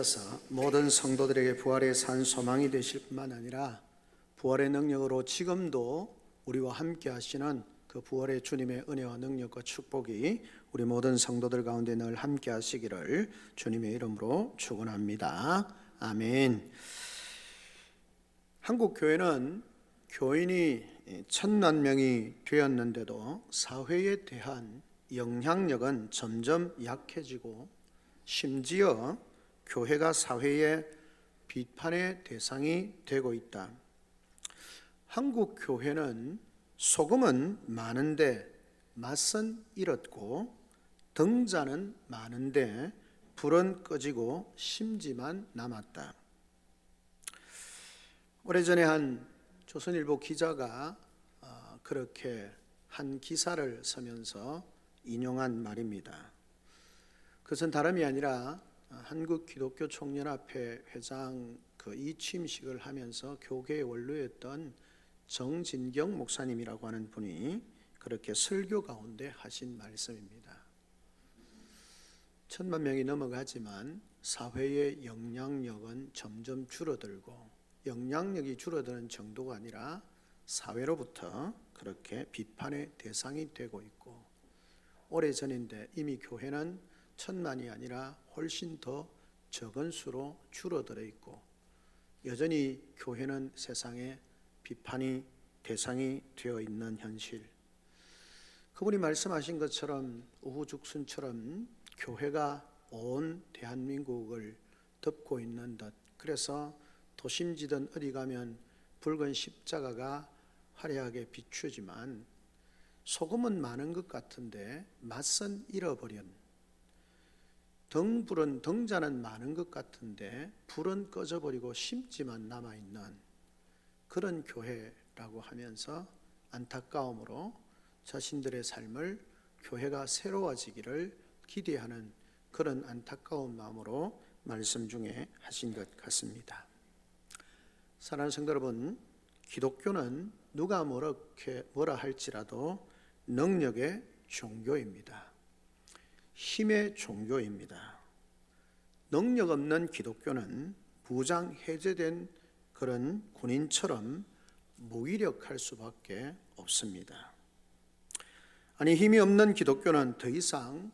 서 모든 성도들에게 부활의 산 소망이 되실 뿐만 아니라 부활의 능력으로 지금도 우리와 함께 하시는 그 부활의 주님의 은혜와 능력과 축복이 우리 모든 성도들 가운데 늘 함께 하시기를 주님의 이름으로 축원합니다. 아멘. 한국 교회는 교인이 1,000만 명이 되었는데도 사회에 대한 영향력은 점점 약해지고 심지어 교회가 사회의 비판의 대상이 되고 있다. 한국 교회는 소금은 많은데 맛은 잃었고 등자는 많은데 불은 꺼지고 심지만 남았다. 오래전에 한 조선일보 기자가 그렇게 한 기사를 쓰면서 인용한 말입니다. 그것은 다름이 아니라 한국기독교총연합회 회장 이 취임식을 하면서 교계의 원로였던 정진경 목사님이라고 하는 분이 그렇게 설교 가운데 하신 말씀입니다. 1,000만 명이 넘어가지만 사회의 영향력은 점점 줄어들고 영향력이 줄어드는 정도가 아니라 사회로부터 그렇게 비판의 대상이 되고 있고 오래전인데 이미 교회는 1,000만이 아니라 훨씬 더 적은 수로 줄어들어 있고 여전히 교회는 세상에 비판이 대상이 되어 있는 현실. 그분이 말씀하신 것처럼 우후죽순처럼 교회가 온 대한민국을 덮고 있는 듯, 그래서 도심지든 어디 가면 붉은 십자가가 화려하게 비추지만 소금은 많은 것 같은데 맛은 잃어버린, 등자는 많은 것 같은데 불은 꺼져버리고 심지만 남아있는 그런 교회라고 하면서 안타까움으로 자신들의 삶을 교회가 새로워지기를 기대하는 그런 안타까운 마음으로 말씀 중에 하신 것 같습니다. 사랑하는 성도 여러분, 기독교는 누가 뭐라 할지라도 능력의 종교입니다. 힘의 종교입니다. 능력 없는 기독교는 무장 해제된 그런 군인처럼 무기력할 수밖에 없습니다. 아니, 힘이 없는 기독교는 더 이상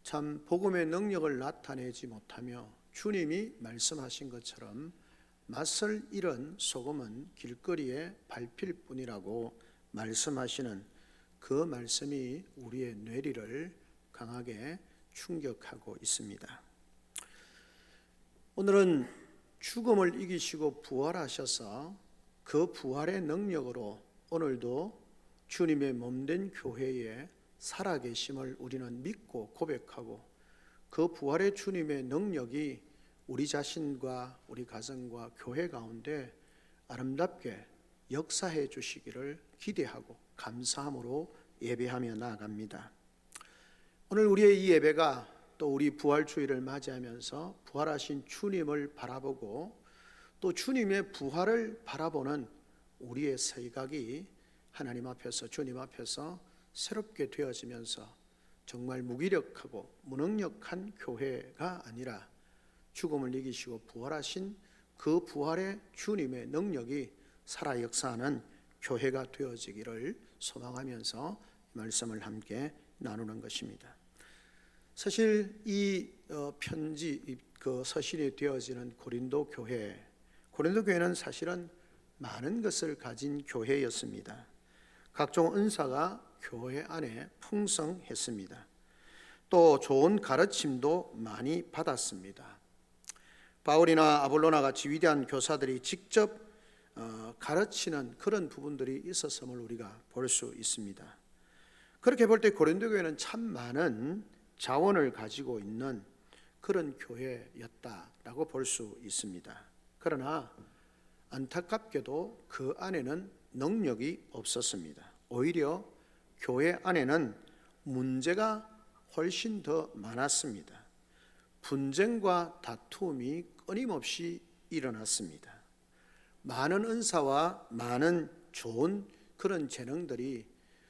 참 복음의 능력을 나타내지 못하며 주님이 말씀하신 것처럼 맛을 잃은 소금은 길거리에 밟힐 뿐이라고 말씀하시는 그 말씀이 우리의 뇌리를 강하게 충격하고 있습니다. 오늘은 죽음을 이기시고 부활하셔서 그 부활의 능력으로 오늘도 주님의 몸된 교회에 살아계심을 우리는 믿고 고백하고 그 부활의 주님의 능력이 우리 자신과 우리 가정과 교회 가운데 아름답게 역사해 주시기를 기대하고 감사함으로 예배하며 나아갑니다. 오늘 우리의 이 예배가 또 우리 부활주일을 맞이하면서 부활하신 주님을 바라보고 또 주님의 부활을 바라보는 우리의 시각이 하나님 앞에서 주님 앞에서 새롭게 되어지면서 정말 무기력하고 무능력한 교회가 아니라 죽음을 이기시고 부활하신 그 부활의 주님의 능력이 살아 역사하는 교회가 되어지기를 소망하면서 말씀을 함께 나누는 것입니다. 사실 이 편지, 서신이 되어지는 고린도 교회는 사실은 많은 것을 가진 교회였습니다. 각종 은사가 교회 안에 풍성했습니다. 또 좋은 가르침도 많이 받았습니다. 바울이나 아볼로나 같이 위대한 교사들이 직접 가르치는 그런 부분들이 있었음을 우리가 볼 수 있습니다. 그렇게 볼 때 고린도 교회는 참 많은 자원을 가지고 있는 그런 교회였다라고 볼 수 있습니다. 그러나 안타깝게도 그 안에는 능력이 없었습니다. 오히려 교회 안에는 문제가 훨씬 더 많았습니다. 분쟁과 다툼이 끊임없이 일어났습니다. 많은 은사와 많은 좋은 그런 재능들이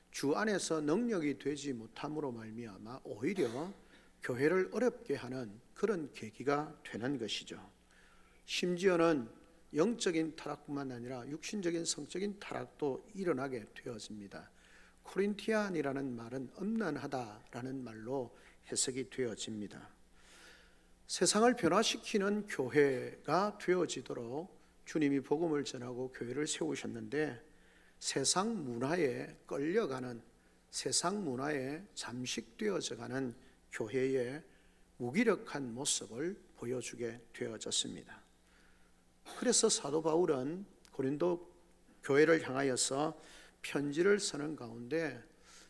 주 안에서 능력이 되지 못함으로 말미암아 오히려 교회를 어렵게 하는 그런 계기가 되는 것이죠. 심지어는 영적인 타락뿐만 아니라 육신적인 성적인 타락도 일어나게 되어집니다. 코린티안이라는 말은 음란하다라는 말로 해석이 되어집니다. 세상을 변화시키는 교회가 되어지도록 주님이 복음을 전하고 교회를 세우셨는데, 세상 문화에 끌려가는, 세상 문화에 잠식되어져가는 교회의 무기력한 모습을 보여주게 되어졌습니다. 그래서 사도 바울은 고린도 교회를 향하여서 편지를 쓰는 가운데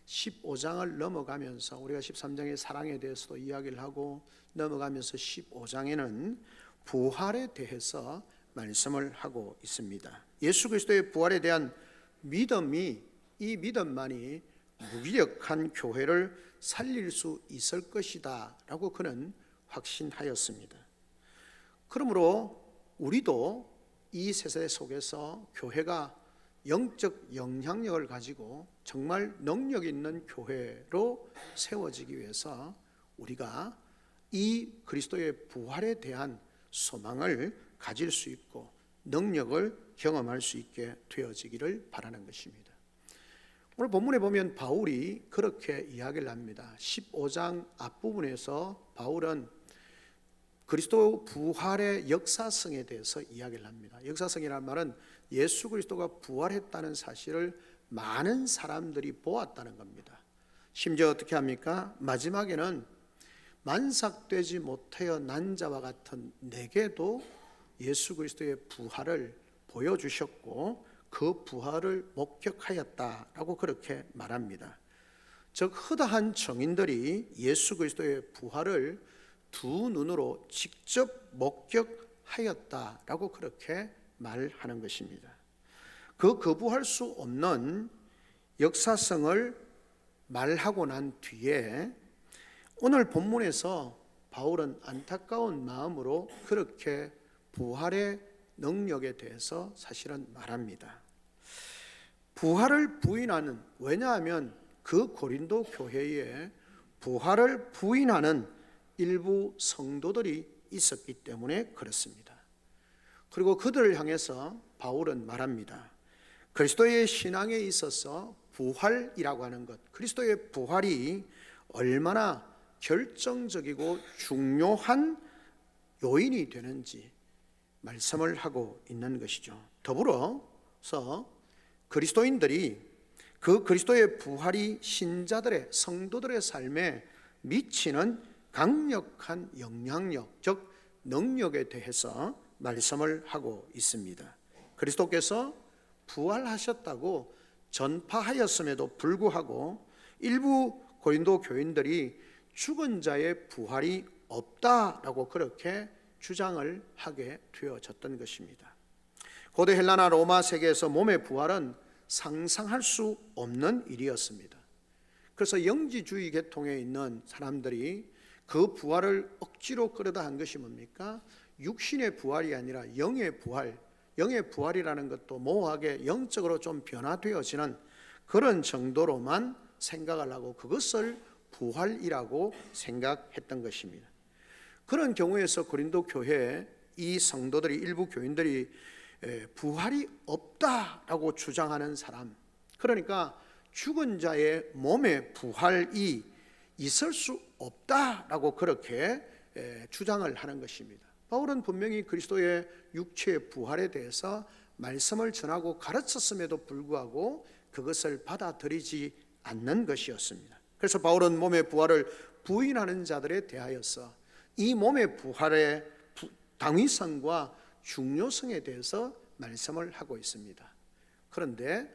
15장을 넘어가면서, 우리가 13장의 사랑에 대해서도 이야기를 하고 넘어가면서 15장에는 부활에 대해서 말씀을 하고 있습니다. 예수 그리스도의 부활에 대한 믿음이, 이 믿음만이 무기력한 교회를 살릴 수 있을 것이다 라고 그는 확신하였습니다. 그러므로 우리도 이 세대 속에서 교회가 영적 영향력을 가지고 정말 능력 있는 교회로 세워지기 위해서 우리가 이 그리스도의 부활에 대한 소망을 가질 수 있고 능력을 경험할 수 있게 되어지기를 바라는 것입니다. 오늘 본문에 보면 바울이 그렇게 이야기를 합니다. 15장 앞부분에서 바울은 그리스도 부활의 역사성에 대해서 이야기를 합니다. 역사성이라는 말은 예수 그리스도가 부활했다는 사실을 많은 사람들이 보았다는 겁니다. 심지어 어떻게 합니까? 마지막에는 만삭되지 못하여 난 자와 같은 내게도 예수 그리스도의 부활을 보여주셨고 그 부활을 목격하였다라고 그렇게 말합니다. 즉 허다한 정인들이 예수 그리스도의 부활을 두 눈으로 직접 목격하였다라고 그렇게 말하는 것입니다. 그 거부할 수 없는 역사성을 말하고 난 뒤에 오늘 본문에서 바울은 안타까운 마음으로 그렇게 부활의 능력에 대해서 사실은 말합니다. 부활을 부인하는, 왜냐하면 그 고린도 교회에 부활을 부인하는 일부 성도들이 있었기 때문에 그렇습니다. 그리고 그들을 향해서 바울은 말합니다. 그리스도의 신앙에 있어서 부활이라고 하는 것, 그리스도의 부활이 얼마나 결정적이고 중요한 요인이 되는지 말씀을 하고 있는 것이죠. 더불어서 그리스도인들이 그 그리스도의 부활이 신자들의, 성도들의 삶에 미치는 강력한 영향력, 즉 능력에 대해서 말씀을 하고 있습니다. 그리스도께서 부활하셨다고 전파하였음에도 불구하고 일부 고린도 교인들이 죽은 자의 부활이 없다라고 그렇게 주장을 하게 되어졌던 것입니다. 고대 헬라나 로마 세계에서 몸의 부활은 상상할 수 없는 일이었습니다. 그래서 영지주의 계통에 있는 사람들이 그 부활을 억지로 끌어다 한 것이 뭡니까? 육신의 부활이 아니라 영의 부활, 영의 부활이라는 것도 모호하게 영적으로 좀 변화되어지는 그런 정도로만 생각을 하고 그것을 부활이라고 생각했던 것입니다. 그런 경우에서 고린도 교회에 이 성도들이, 일부 교인들이 부활이 없다라고 주장하는 사람, 그러니까 죽은 자의 몸의 부활이 있을 수 없다라고 그렇게 주장을 하는 것입니다. 바울은 분명히 그리스도의 육체의 부활에 대해서 말씀을 전하고 가르쳤음에도 불구하고 그것을 받아들이지 않는 것이었습니다. 그래서 바울은 몸의 부활을 부인하는 자들에 대하여서 이 몸의 부활의 당위성과 중요성에 대해서 말씀을 하고 있습니다. 그런데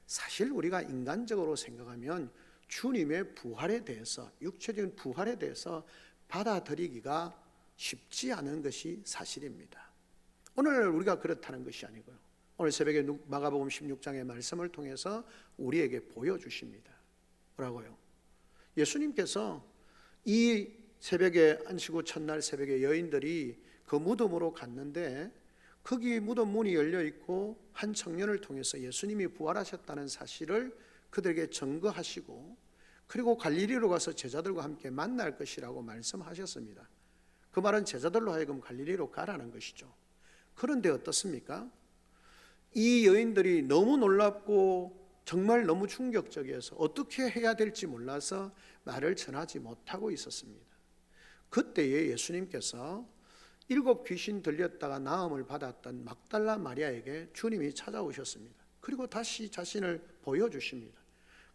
사실 우리가 인간적으로 생각하면 주님의 부활에 대해서, 육체적인 부활에 대해서 받아들이기가 쉽지 않은 것이 사실입니다. 오늘 우리가 그렇다는 것이 아니고요, 오늘 새벽에 마가복음 16장의 말씀을 통해서 우리에게 보여주십니다. 뭐라고요? 예수님께서 이 새벽에 안식구 첫날 새벽에 여인들이 그 무덤으로 갔는데 거기 무덤 문이 열려 있고 한 청년을 통해서 예수님이 부활하셨다는 사실을 그들에게 증거하시고 그리고 갈릴리로 가서 제자들과 함께 만날 것이라고 말씀하셨습니다. 그 말은 제자들로 하여금 갈릴리로 가라는 것이죠. 그런데 어떻습니까? 이 여인들이 너무 놀랍고 정말 너무 충격적이어서 어떻게 해야 될지 몰라서 말을 전하지 못하고 있었습니다. 그때에 예수님께서 7 귀신 들렸다가 나음을 받았던 막달라 마리아에게 주님이 찾아오셨습니다. 그리고 다시 자신을 보여주십니다.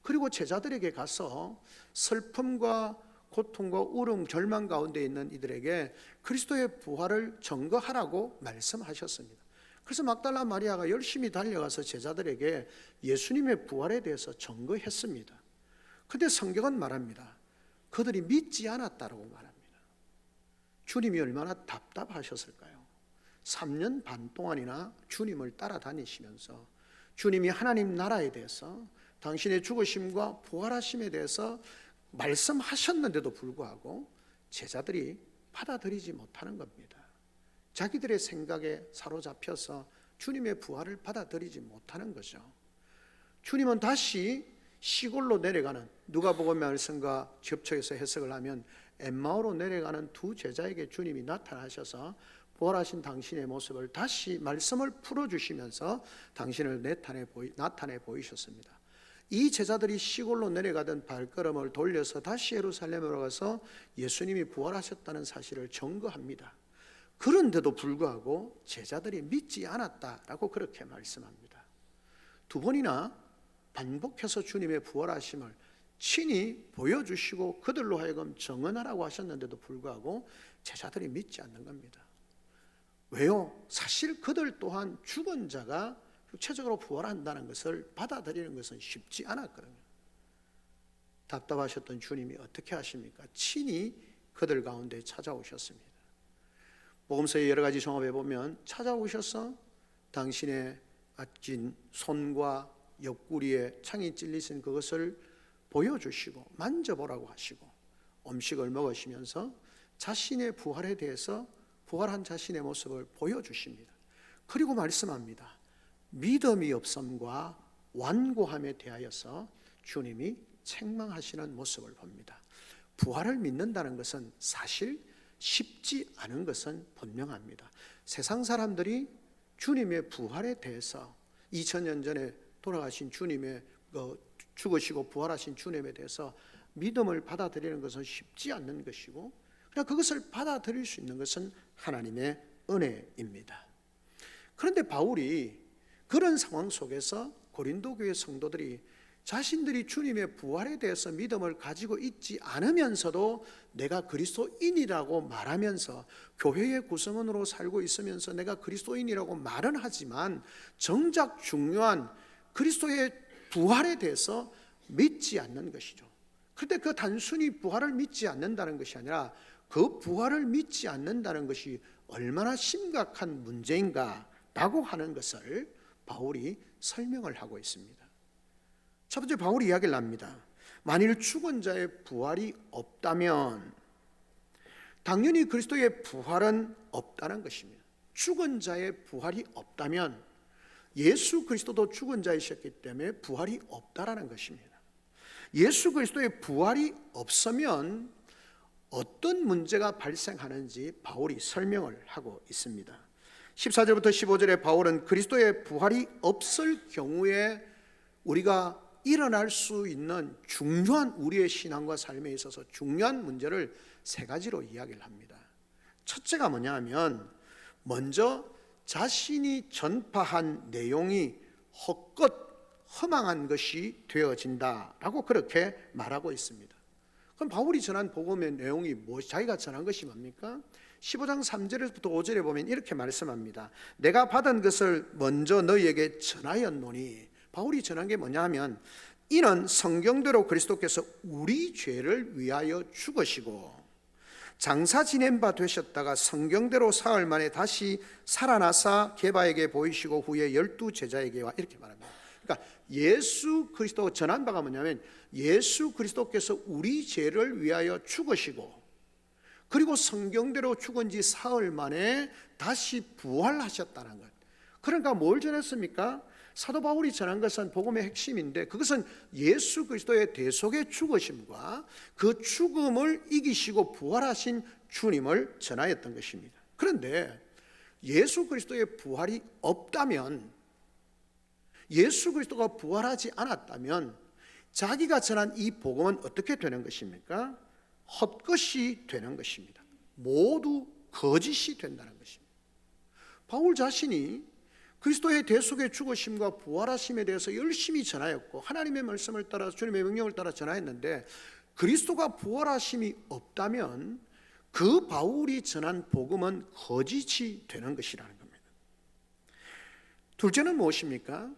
그리고 제자들에게 가서 슬픔과 고통과 울음, 절망 가운데 있는 이들에게 그리스도의 부활을 증거하라고 말씀하셨습니다. 그래서 막달라 마리아가 열심히 달려가서 제자들에게 예수님의 부활에 대해서 증거했습니다. 그런데 성경은 말합니다. 그들이 믿지 않았다고 말합니다. 주님이 얼마나 답답하셨을까요? 3년 반 동안이나 주님을 따라다니시면서 주님이 하나님 나라에 대해서 당신의 죽으심과 부활하심에 대해서 말씀하셨는데도 불구하고 제자들이 받아들이지 못하는 겁니다. 자기들의 생각에 사로잡혀서 주님의 부활을 받아들이지 못하는 거죠. 주님은 다시 시골로 내려가는, 누가복음 말씀과 접촉해서 해석을 하면 엠마오로 내려가는 두 제자에게 주님이 나타나셔서 부활하신 당신의 모습을 다시 말씀을 풀어주시면서 당신을 나타내 보이셨습니다. 이 제자들이 시골로 내려가던 발걸음을 돌려서 다시 예루살렘으로 가서 예수님이 부활하셨다는 사실을 증거합니다. 그런데도 불구하고 제자들이 믿지 않았다라고 그렇게 말씀합니다. 2번이나 반복해서 주님의 부활하심을 친히 보여주시고 그들로 하여금 증언하라고 하셨는데도 불구하고 제자들이 믿지 않는 겁니다. 왜요? 사실 그들 또한 죽은 자가 육체적으로 부활한다는 것을 받아들이는 것은 쉽지 않았거든요. 답답하셨던 주님이 어떻게 하십니까? 친히 그들 가운데 찾아오셨습니다. 복음서의 여러 가지 종합해 보면 찾아오셔서 당신의 아낀 손과 옆구리에 창이 찔리신 그것을 보여주시고 만져보라고 하시고 음식을 먹으시면서 자신의 부활에 대해서 부활한 자신의 모습을 보여주십니다. 그리고 말씀합니다. 믿음이 없음과 완고함에 대하여서 주님이 책망하시는 모습을 봅니다. 부활을 믿는다는 것은 사실 쉽지 않은 것은 분명합니다. 세상 사람들이 주님의 부활에 대해서 2000년 전에 돌아가신 주님의 죽으시고 부활하신 주님에 대해서 믿음을 받아들이는 것은 쉽지 않는 것이고 그냥 그것을 받아들일 수 있는 것은 하나님의 은혜입니다. 그런데 바울이 그런 상황 속에서 고린도 교회 성도들이 자신들이 주님의 부활에 대해서 믿음을 가지고 있지 않으면서도 내가 그리스도인이라고 말하면서 교회의 구성원으로 살고 있으면서 내가 그리스도인이라고 말은 하지만 정작 중요한 그리스도의 부활에 대해서 믿지 않는 것이죠. 그런데 그 단순히 부활을 믿지 않는다는 것이 아니라 그 부활을 믿지 않는다는 것이 얼마나 심각한 문제인가라고 하는 것을 바울이 설명을 하고 있습니다. 첫 번째 바울이 이야기를 합니다. 만일 죽은 자의 부활이 없다면 당연히 그리스도의 부활은 없다는 것입니다. 죽은 자의 부활이 없다면 예수 그리스도도 죽은 자이셨기 때문에 부활이 없다라는 것입니다. 예수 그리스도의 부활이 없으면 어떤 문제가 발생하는지 바울이 설명을 하고 있습니다. 14절부터 15절에 바울은 그리스도의 부활이 없을 경우에 우리가 일어날 수 있는 중요한 우리의 신앙과 삶에 있어서 중요한 문제를 3가지로 이야기를 합니다. 첫째가 뭐냐 하면 먼저 자신이 전파한 내용이 헛것 허망한 것이 되어진다라고 그렇게 말하고 있습니다. 그럼 바울이 전한 복음의 내용이 자기가 전한 것이 뭡니까? 15장 3절부터 5절에 보면 이렇게 말씀합니다. 내가 받은 것을 먼저 너희에게 전하였노니, 바울이 전한 게 뭐냐 하면 이는 성경대로 그리스도께서 우리 죄를 위하여 죽으시고 장사 지낸 바 되셨다가 성경대로 사흘 만에 다시 살아나사 게바에게 보이시고 후에 12 제자에게와, 이렇게 말합니다. 그러니까 예수 그리스도 전한 바가 뭐냐면 예수 그리스도께서 우리 죄를 위하여 죽으시고 그리고 성경대로 죽은 지 사흘 만에 다시 부활하셨다는 것. 그러니까 뭘 전했습니까? 사도 바울이 전한 것은 복음의 핵심인데, 그것은 예수 그리스도의 대속의 죽으심과 그 죽음을 이기시고 부활하신 주님을 전하였던 것입니다. 그런데 예수 그리스도의 부활이 없다면, 예수 그리스도가 부활하지 않았다면 자기가 전한 이 복음은 어떻게 되는 것입니까? 헛것이 되는 것입니다. 모두 거짓이 된다는 것입니다. 바울 자신이 그리스도의 대속의 죽으심과 부활하심에 대해서 열심히 전하였고, 하나님의 말씀을 따라 주님의 명령을 따라 전하였는데, 그리스도가 부활하심이 없다면 그 바울이 전한 복음은 거짓이 되는 것이라는 겁니다. 둘째는 무엇입니까?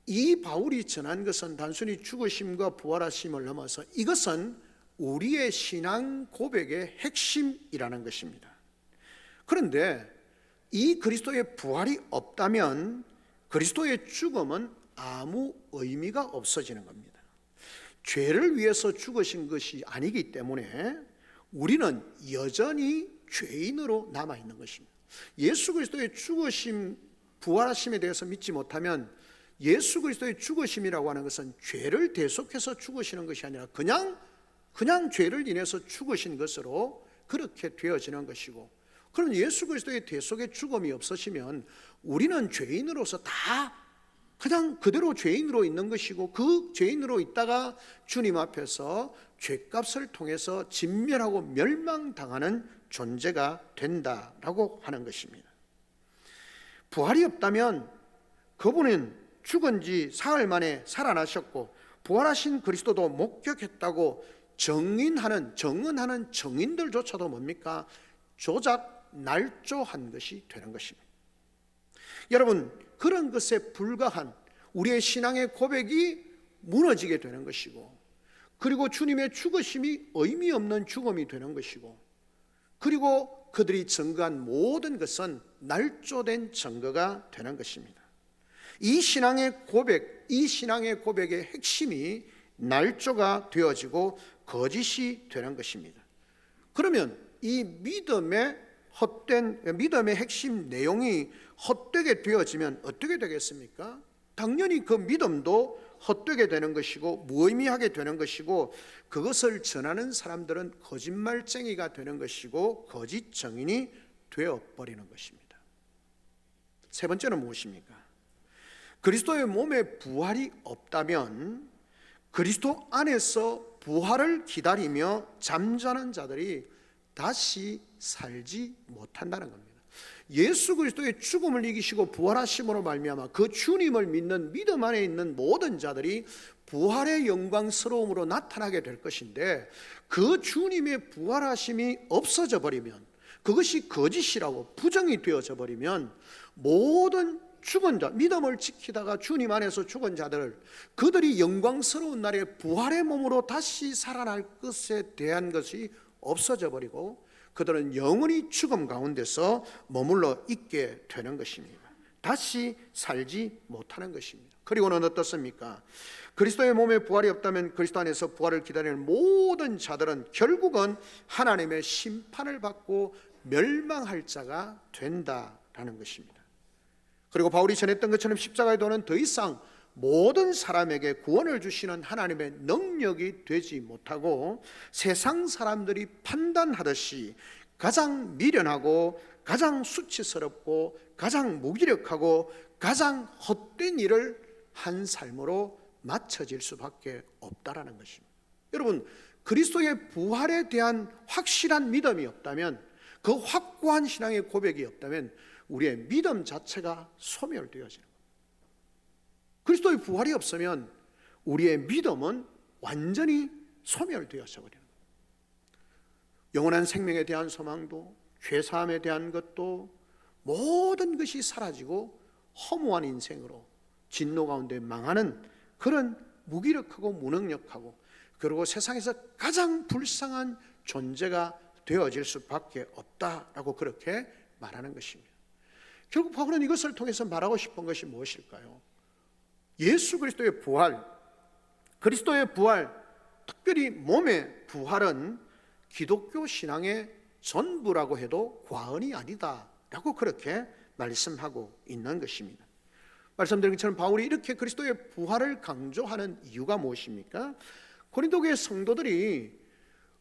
이 바울이 전한 것은 단순히 죽으심과 부활하심을 넘어서 이것은 우리의 신앙 고백의 핵심이라는 것입니다. 그런데 이 그리스도의 부활이 없다면 그리스도의 죽음은 아무 의미가 없어지는 겁니다. 죄를 위해서 죽으신 것이 아니기 때문에 우리는 여전히 죄인으로 남아있는 것입니다. 예수 그리스도의 죽으심, 부활하심에 대해서 믿지 못하면 예수 그리스도의 죽으심이라고 하는 것은 죄를 대속해서 죽으시는 것이 아니라 그냥 죄를 인해서 죽으신 것으로 그렇게 되어지는 것이고, 그럼 예수 그리스도의 대속의 죽음이 없으시면 우리는 죄인으로서 다 그냥 그대로 죄인으로 있는 것이고, 그 죄인으로 있다가 주님 앞에서 죄값을 통해서 진멸하고 멸망당하는 존재가 된다라고 하는 것입니다. 부활이 없다면 그분은 죽은 지 사흘 만에 살아나셨고, 부활하신 그리스도도 목격했다고 증언하는 증인들조차도 뭡니까? 조작, 날조한 것이 되는 것입니다. 여러분, 그런 것에 불과한 우리의 신앙의 고백이 무너지게 되는 것이고, 그리고 주님의 죽으심이 의미 없는 죽음이 되는 것이고, 그리고 그들이 증거한 모든 것은 날조된 증거가 되는 것입니다. 이 신앙의 고백의 핵심이 날조가 되어지고 거짓이 되는 것입니다. 그러면 이 믿음의 핵심 내용이 헛되게 되어지면 어떻게 되겠습니까? 당연히 그 믿음도 헛되게 되는 것이고 무의미하게 되는 것이고, 그것을 전하는 사람들은 거짓말쟁이가 되는 것이고 거짓 증인이 되어버리는 것입니다. 세 번째는 무엇입니까? 그리스도의 몸에 부활이 없다면 그리스도 안에서 부활을 기다리며 잠자는 자들이 다시 살지 못한다는 겁니다. 예수 그리스도의 죽음을 이기시고 부활하심으로 말미암아 그 주님을 믿는 믿음 안에 있는 모든 자들이 부활의 영광스러움으로 나타나게 될 것인데, 그 주님의 부활하심이 없어져 버리면, 그것이 거짓이라고 부정이 되어져 버리면 모든 죽은 자, 믿음을 지키다가 주님 안에서 죽은 자들, 그들이 영광스러운 날에 부활의 몸으로 다시 살아날 것에 대한 것이 없어져 버리고 그들은 영원히 죽음 가운데서 머물러 있게 되는 것입니다. 다시 살지 못하는 것입니다. 그리고는 어떻습니까? 그리스도의 몸에 부활이 없다면 그리스도 안에서 부활을 기다리는 모든 자들은 결국은 하나님의 심판을 받고 멸망할 자가 된다라는 것입니다. 그리고 바울이 전했던 것처럼 십자가의 도는 더 이상 모든 사람에게 구원을 주시는 하나님의 능력이 되지 못하고 세상 사람들이 판단하듯이 가장 미련하고 가장 수치스럽고 가장 무기력하고 가장 헛된 일을 한 삶으로 맞춰질 수밖에 없다라는 것입니다. 여러분, 그리스도의 부활에 대한 확실한 믿음이 없다면, 그 확고한 신앙의 고백이 없다면 우리의 믿음 자체가 소멸되어지는 겁니다. 그리스도의 부활이 없으면 우리의 믿음은 완전히 소멸되어져 버리는 겁니다. 영원한 생명에 대한 소망도, 죄사함에 대한 것도, 모든 것이 사라지고 허무한 인생으로 진노 가운데 망하는 그런 무기력하고 무능력하고, 그리고 세상에서 가장 불쌍한 존재가 되어질 수밖에 없다라고 그렇게 말하는 것입니다. 결국 바울은 이것을 통해서 말하고 싶은 것이 무엇일까요? 예수 그리스도의 부활, 그리스도의 부활, 특별히 몸의 부활은 기독교 신앙의 전부라고 해도 과언이 아니다라고 그렇게 말씀하고 있는 것입니다. 말씀드린 것처럼 바울이 이렇게 그리스도의 부활을 강조하는 이유가 무엇입니까? 고린도교의 성도들이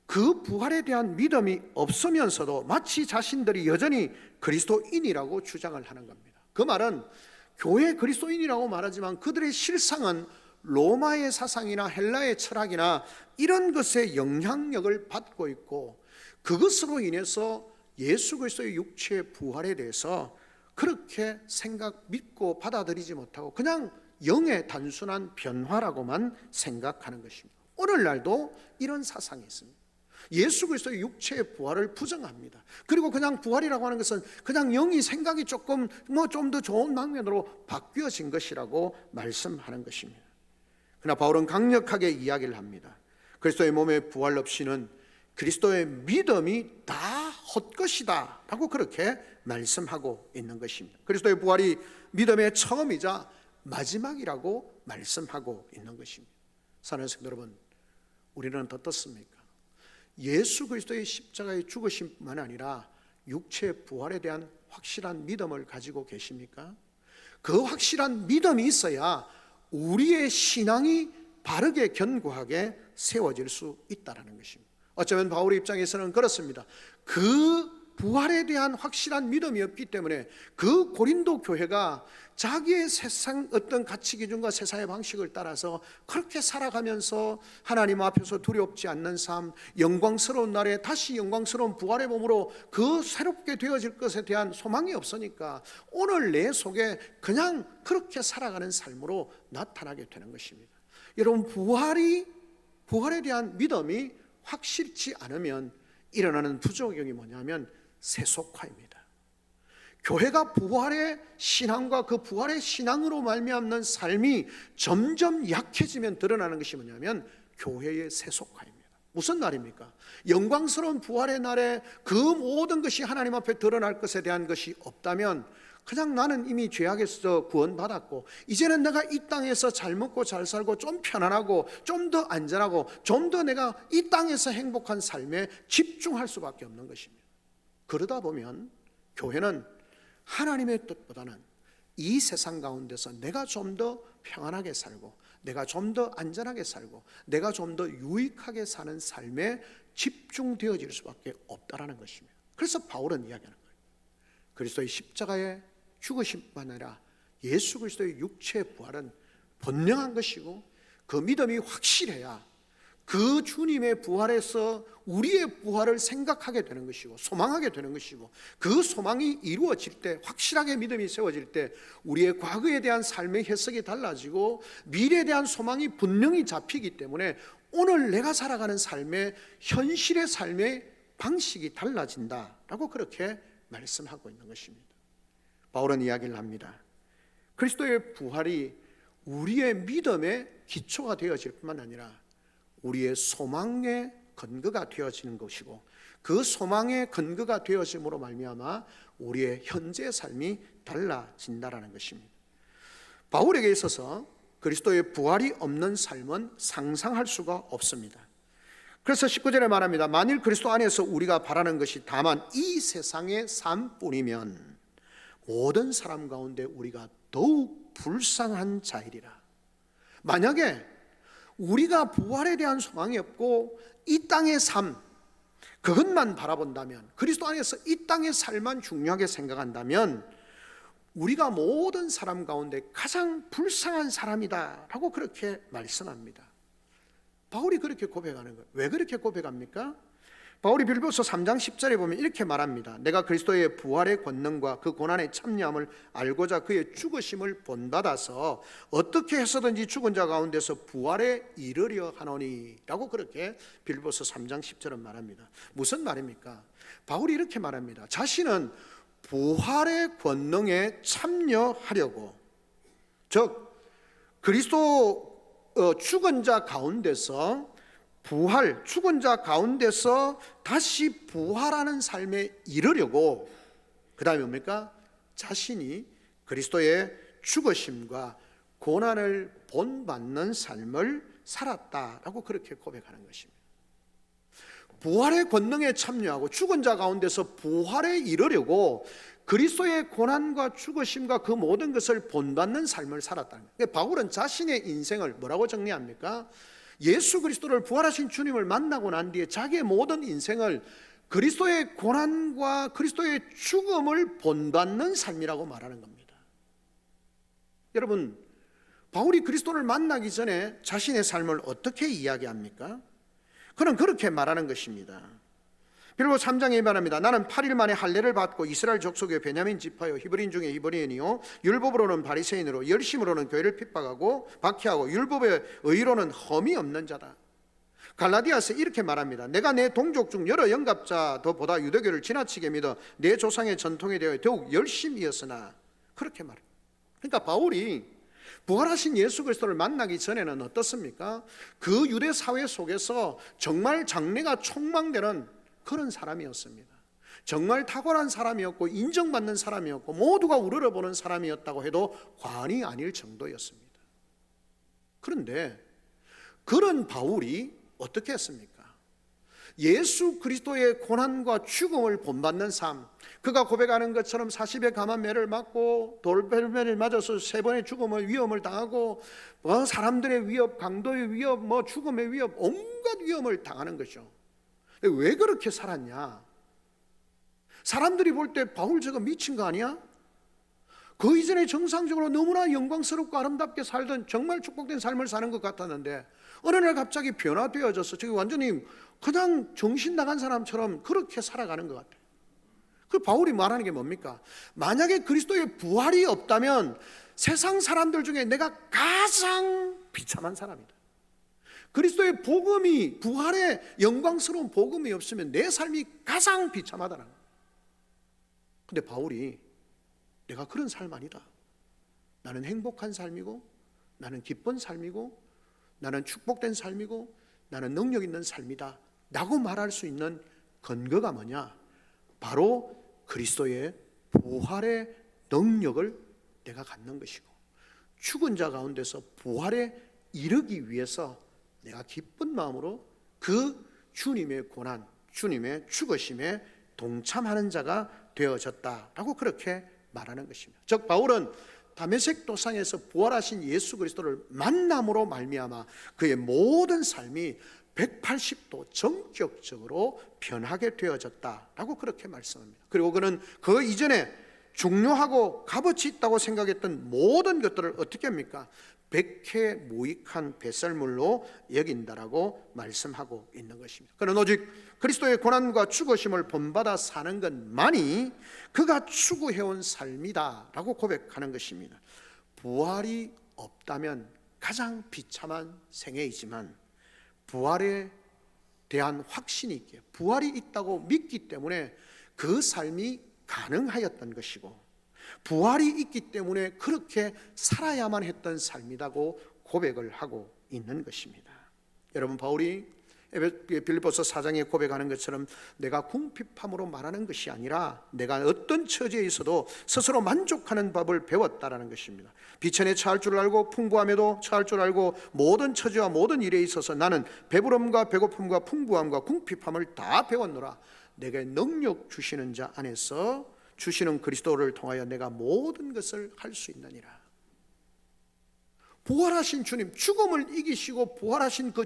그 부활에 대한 믿음이 없으면서도 마치 자신들이 여전히 그리스도인이라고 주장을 하는 겁니다. 그 말은 교회 그리스도인이라고 말하지만 그들의 실상은 로마의 사상이나 헬라의 철학이나 이런 것에 영향력을 받고 있고, 그것으로 인해서 예수 그리스도의 육체의 부활에 대해서 그렇게 믿고 받아들이지 못하고 그냥 영의 단순한 변화라고만 생각하는 것입니다. 오늘날도 이런 사상이 있습니다. 예수 그리스도의 육체의 부활을 부정합니다. 그리고 그냥 부활이라고 하는 것은 그냥 영이 생각이 조금 좀 더 좋은 방면으로 바뀌어진 것이라고 말씀하는 것입니다. 그러나 바울은 강력하게 이야기를 합니다. 그리스도의 몸의 부활 없이는 그리스도의 믿음이 다 헛것이다 라고 그렇게 말씀하고 있는 것입니다. 그리스도의 부활이 믿음의 처음이자 마지막이라고 말씀하고 있는 것입니다. 사랑하는 성도 여러분, 우리는 어떻습니까? 예수 그리스도의 십자가의 죽으심뿐만 아니라 육체의 부활에 대한 확실한 믿음을 가지고 계십니까? 그 확실한 믿음이 있어야 우리의 신앙이 바르게 견고하게 세워질 수 있다는 것입니다. 어쩌면 바울의 입장에서는 그렇습니다. 그 부활에 대한 확실한 믿음이 없기 때문에 그 고린도 교회가 자기의 세상 어떤 가치 기준과 세상의 방식을 따라서 그렇게 살아가면서 하나님 앞에서 두렵지 않는 삶, 영광스러운 날에 다시 영광스러운 부활의 몸으로 그 새롭게 되어질 것에 대한 소망이 없으니까 오늘 내 속에 그냥 그렇게 살아가는 삶으로 나타나게 되는 것입니다. 여러분, 부활에 대한 믿음이 확실치 않으면 일어나는 부작용이 뭐냐면 세속화입니다. 교회가 부활의 신앙과 그 부활의 신앙으로 말미암는 삶이 점점 약해지면 드러나는 것이 뭐냐면 교회의 세속화입니다. 무슨 말입니까? 영광스러운 부활의 날에 그 모든 것이 하나님 앞에 드러날 것에 대한 것이 없다면 그냥 나는 이미 죄악에서 구원받았고 이제는 내가 이 땅에서 잘 먹고 잘 살고 좀 편안하고 좀 더 안전하고 좀 더 내가 이 땅에서 행복한 삶에 집중할 수밖에 없는 것입니다. 그러다 보면 교회는 하나님의 뜻보다는 이 세상 가운데서 내가 좀 더 평안하게 살고 내가 좀 더 안전하게 살고 내가 좀 더 유익하게 사는 삶에 집중되어질 수밖에 없다라는 것입니다. 그래서 바울은 이야기하는 거예요. 그리스도의 십자가의 죽으심뿐만 아니라 예수 그리스도의 육체의 부활은 분명한 것이고 그 믿음이 확실해야 그 주님의 부활에서 우리의 부활을 생각하게 되는 것이고 소망하게 되는 것이고 그 소망이 이루어질 때, 확실하게 믿음이 세워질 때 우리의 과거에 대한 삶의 해석이 달라지고 미래에 대한 소망이 분명히 잡히기 때문에 오늘 내가 살아가는 삶의 현실의 삶의 방식이 달라진다라고 그렇게 말씀하고 있는 것입니다. 바울은 이야기를 합니다. 그리스도의 부활이 우리의 믿음의 기초가 되어질 뿐만 아니라 우리의 소망의 근거가 되어지는 것이고 그 소망의 근거가 되어짐으로 말미암아 우리의 현재 삶이 달라진다라는 것입니다. 바울에게 있어서 그리스도의 부활이 없는 삶은 상상할 수가 없습니다. 그래서 19절에 말합니다. 만일 그리스도 안에서 우리가 바라는 것이 다만 이 세상의 삶뿐이면 모든 사람 가운데 우리가 더욱 불쌍한 자이리라. 만약에 우리가 부활에 대한 소망이 없고 이 땅의 삶 그것만 바라본다면, 그리스도 안에서 이 땅의 삶만 중요하게 생각한다면 우리가 모든 사람 가운데 가장 불쌍한 사람이다 라고 그렇게 말씀합니다. 바울이 그렇게 고백하는 거예요. 왜 그렇게 고백합니까? 바울이 빌립보서 3장 10절에 보면 이렇게 말합니다. 내가 그리스도의 부활의 권능과 그 고난의 참여함을 알고자 그의 죽으심을 본받아서 어떻게 해서든지 죽은 자 가운데서 부활에 이르려 하노니 라고 그렇게 빌립보서 3장 10절은 말합니다. 무슨 말입니까? 바울이 이렇게 말합니다. 자신은 부활의 권능에 참여하려고, 즉 그리스도 죽은 자 가운데서 죽은 자 가운데서 다시 부활하는 삶에 이르려고, 그 다음에 뭡니까? 자신이 그리스도의 죽으심과 고난을 본받는 삶을 살았다라고 그렇게 고백하는 것입니다. 부활의 권능에 참여하고 죽은 자 가운데서 부활에 이르려고 그리스도의 고난과 죽으심과 그 모든 것을 본받는 삶을 살았다는 거예요. 바울은 자신의 인생을 뭐라고 정리합니까? 예수 그리스도를 부활하신 주님을 만나고 난 뒤에 자기의 모든 인생을 그리스도의 고난과 그리스도의 죽음을 본받는 삶이라고 말하는 겁니다. 여러분, 바울이 그리스도를 만나기 전에 자신의 삶을 어떻게 이야기합니까? 그는 그렇게 말하는 것입니다. 빌립보 3장에 말합니다. 나는 8일 만에 할례를 받고 이스라엘 족속의 베냐민 지파요, 히브리인 중에 히브리인이요, 율법으로는 바리새인으로, 열심으로는 교회를 핍박하고 박해하고, 율법의 의로는 흠이 없는 자다. 갈라디아서 이렇게 말합니다. 내가 내 동족 중 여러 영갑자보다 유대교를 지나치게 믿어 내 조상의 전통에 대해 더욱 열심이었으나, 그렇게 말해요. 그러니까 바울이 부활하신 예수 그리스도를 만나기 전에는 어떻습니까? 그 유대 사회 속에서 정말 장래가 촉망되는 그런 사람이었습니다. 정말 탁월한 사람이었고 인정받는 사람이었고 모두가 우러러보는 사람이었다고 해도 과언이 아닐 정도였습니다. 그런데 그런 바울이 어떻게 했습니까? 예수 그리스도의 고난과 죽음을 본받는 삶, 그가 고백하는 것처럼 40의 감한 매를 맞고 돌벨매를 맞아서 3번의 죽음을 위험을 당하고 사람들의 위협, 강도의 위협, 죽음의 위협, 온갖 위험을 당하는 것이죠. 왜 그렇게 살았냐? 사람들이 볼 때 바울 저거 미친 거 아니야? 그 이전에 정상적으로 너무나 영광스럽고 아름답게 살던 정말 축복된 삶을 사는 것 같았는데 어느 날 갑자기 변화되어져서 저기 완전히 그냥 정신 나간 사람처럼 그렇게 살아가는 것 같아요. 그 바울이 말하는 게 뭡니까? 만약에 그리스도의 부활이 없다면 세상 사람들 중에 내가 가장 비참한 사람이다. 그리스도의 복음이, 부활의 영광스러운 복음이 없으면 내 삶이 가장 비참하다는 거예요. 근데 바울이 내가 그런 삶 아니다. 나는 행복한 삶이고 나는 기쁜 삶이고 나는 축복된 삶이고 나는 능력 있는 삶이다 라고 말할 수 있는 근거가 뭐냐? 바로 그리스도의 부활의 능력을 내가 갖는 것이고 죽은 자 가운데서 부활에 이르기 위해서 내가 기쁜 마음으로 그 주님의 고난, 주님의 죽으심에 동참하는 자가 되어졌다라고 그렇게 말하는 것입니다. 즉 바울은 다메섹 도상에서 부활하신 예수 그리스도를 만남으로 말미암아 그의 모든 삶이 180도 전격적으로 변하게 되어졌다라고 그렇게 말씀합니다. 그리고 그는 그 이전에 중요하고 값어치 있다고 생각했던 모든 것들을 어떻게 합니까? 백해 무익한 배설물로 여긴다라고 말씀하고 있는 것입니다. 그는 오직 그리스도의 고난과 죽으심을 본받아 사는 것만이 그가 추구해온 삶이다라고 고백하는 것입니다. 부활이 없다면 가장 비참한 생애이지만 부활에 대한 확신이 있게 부활이 있다고 믿기 때문에 그 삶이 가능하였던 것이고 부활이 있기 때문에 그렇게 살아야만 했던 삶이라고 고백을 하고 있는 것입니다. 여러분 바울이 빌립보서 4장에 고백하는 것처럼 내가 궁핍함으로 말하는 것이 아니라 내가 어떤 처지에 있어도 스스로 만족하는 법을 배웠다라는 것입니다. 비천에 처할 줄 알고 풍부함에도 처할 줄 알고 모든 처지와 모든 일에 있어서 나는 배부름과 배고픔과 풍부함과 궁핍함을 다 배웠노라. 내게 능력 주시는 자 안에서 주시는 그리스도를 통하여 내가 모든 것을 할 수 있느니라. 부활하신 주님, 죽음을 이기시고 부활하신 그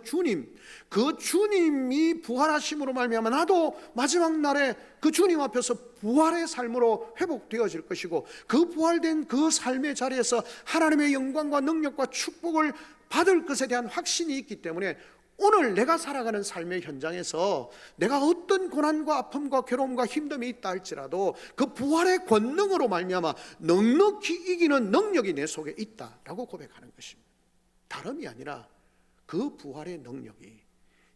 주님이 부활하심으로 말미암아 나도 마지막 날에 그 주님 앞에서 부활의 삶으로 회복되어질 것이고 그 부활된 그 삶의 자리에서 하나님의 영광과 능력과 축복을 받을 것에 대한 확신이 있기 때문에 오늘 내가 살아가는 삶의 현장에서 내가 어떤 고난과 아픔과 괴로움과 힘듦이 있다 할지라도 그 부활의 권능으로 말미암아 넉넉히 이기는 능력이 내 속에 있다라고 고백하는 것입니다. 다름이 아니라 그 부활의 능력이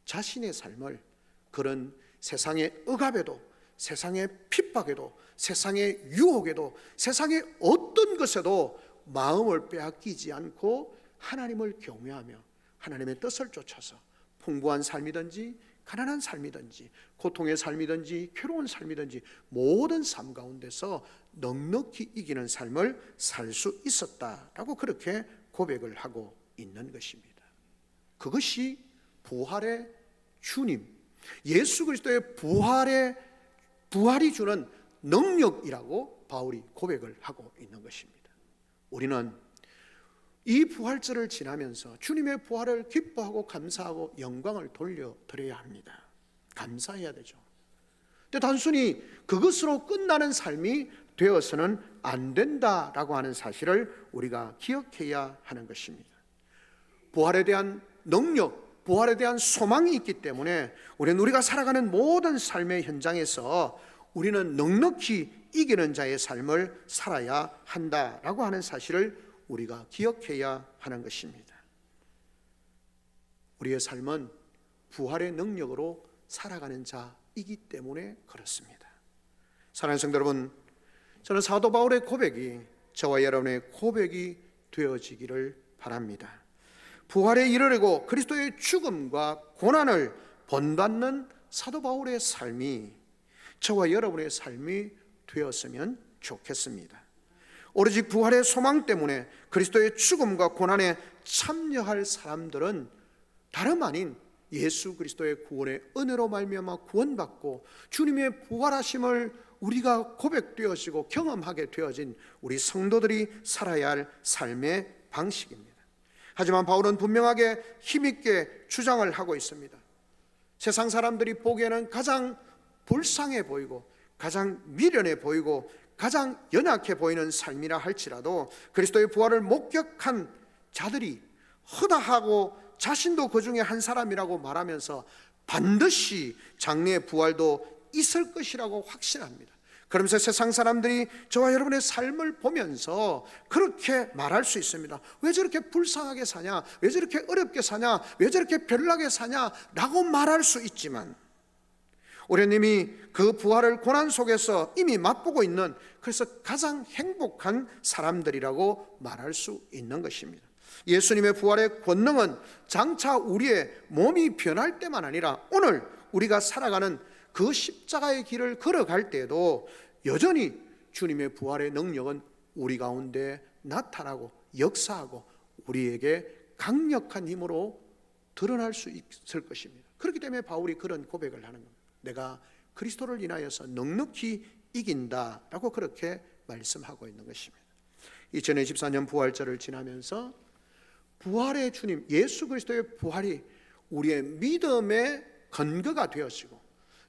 자신의 삶을 그런 세상의 억압에도 세상의 핍박에도 세상의 유혹에도 세상의 어떤 것에도 마음을 빼앗기지 않고 하나님을 경외하며 하나님의 뜻을 쫓아서 풍부한 삶이든지 가난한 삶이든지 고통의 삶이든지 괴로운 삶이든지 모든 삶 가운데서 넉넉히 이기는 삶을 살 수 있었다라고 그렇게 고백을 하고 있는 것입니다. 그것이 부활의 주님 예수 그리스도의 부활이 주는 능력이라고 바울이 고백을 하고 있는 것입니다. 우리는 이 부활절을 지나면서 주님의 부활을 기뻐하고 감사하고 영광을 돌려드려야 합니다. 감사해야 되죠. 근데 단순히 그것으로 끝나는 삶이 되어서는 안 된다라고 하는 사실을 우리가 기억해야 하는 것입니다. 부활에 대한 능력, 부활에 대한 소망이 있기 때문에 우리가 살아가는 모든 삶의 현장에서 우리는 넉넉히 이기는 자의 삶을 살아야 한다라고 하는 사실을 우리가 기억해야 하는 것입니다. 우리의 삶은 부활의 능력으로 살아가는 자이기 때문에 그렇습니다. 사랑하는 성도 여러분, 저는 사도 바울의 고백이 저와 여러분의 고백이 되어지기를 바랍니다. 부활에 이르려고 그리스도의 죽음과 고난을 본받는 사도 바울의 삶이 저와 여러분의 삶이 되었으면 좋겠습니다. 오로지 부활의 소망 때문에 그리스도의 죽음과 고난에 참여할 사람들은 다름 아닌 예수 그리스도의 구원의 은혜로 말미암아 구원받고 주님의 부활하심을 우리가 고백되어지고 경험하게 되어진 우리 성도들이 살아야 할 삶의 방식입니다. 하지만 바울은 분명하게 힘있게 주장을 하고 있습니다. 세상 사람들이 보기에는 가장 불쌍해 보이고 가장 미련해 보이고 가장 연약해 보이는 삶이라 할지라도 그리스도의 부활을 목격한 자들이 허다하고 자신도 그 중에 한 사람이라고 말하면서 반드시 장래의 부활도 있을 것이라고 확신합니다. 그러면서 세상 사람들이 저와 여러분의 삶을 보면서 그렇게 말할 수 있습니다. 왜 저렇게 불쌍하게 사냐? 왜 저렇게 어렵게 사냐? 왜 저렇게 별나게 사냐? 라고 말할 수 있지만 우리는 이미 그 부활을 고난 속에서 이미 맛보고 있는, 그래서 가장 행복한 사람들이라고 말할 수 있는 것입니다. 예수님의 부활의 권능은 장차 우리의 몸이 변할 때만 아니라 오늘 우리가 살아가는 그 십자가의 길을 걸어갈 때에도 여전히 주님의 부활의 능력은 우리 가운데 나타나고 역사하고 우리에게 강력한 힘으로 드러날 수 있을 것입니다. 그렇기 때문에 바울이 그런 고백을 하는 겁니다. 내가 그리스도를 인하여서 넉넉히 이긴다라고 그렇게 말씀하고 있는 것입니다. 2024년 부활절을 지나면서 부활의 주님 예수 그리스도의 부활이 우리의 믿음의 근거가 되어지고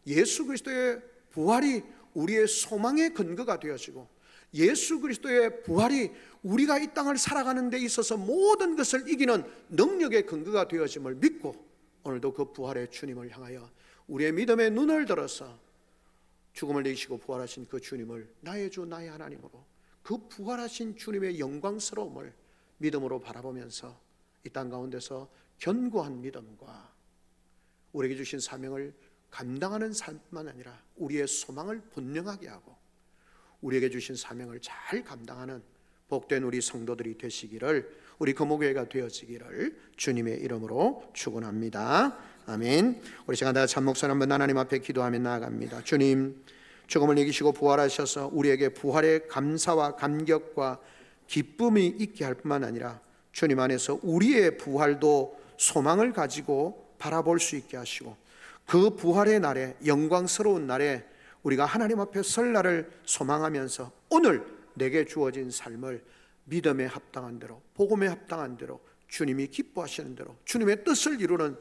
예수 그리스도의 부활이 우리의 소망의 근거가 되어지고 예수 그리스도의 부활이 우리가 이 땅을 살아가는 데 있어서 모든 것을 이기는 능력의 근거가 되어짐을 믿고 오늘도 그 부활의 주님을 향하여 우리의 믿음의 눈을 들어서 죽음을 이기시고 부활하신 그 주님을 나의 주 나의 하나님으로 그 부활하신 주님의 영광스러움을 믿음으로 바라보면서 이 땅 가운데서 견고한 믿음과 우리에게 주신 사명을 감당하는 삶만 아니라 우리의 소망을 분명하게 하고 우리에게 주신 사명을 잘 감당하는 복된 우리 성도들이 되시기를, 우리 금호교회가 되어지기를 주님의 이름으로 축원합니다. 아멘. 우리 시간 다 참목선 한번 하나님 앞에 기도하며 나아갑니다. 주님, 죽음을 이기시고 부활하셔서 우리에게 부활의 감사와 감격과 기쁨이 있게 할 뿐만 아니라 주님 안에서 우리의 부활도 소망을 가지고 바라볼 수 있게 하시고 그 부활의 날에, 영광스러운 날에 우리가 하나님 앞에 설 날을 소망하면서 오늘 내게 주어진 삶을 믿음에 합당한 대로, 복음에 합당한 대로, 주님이 기뻐하시는 대로 주님의 뜻을 이루는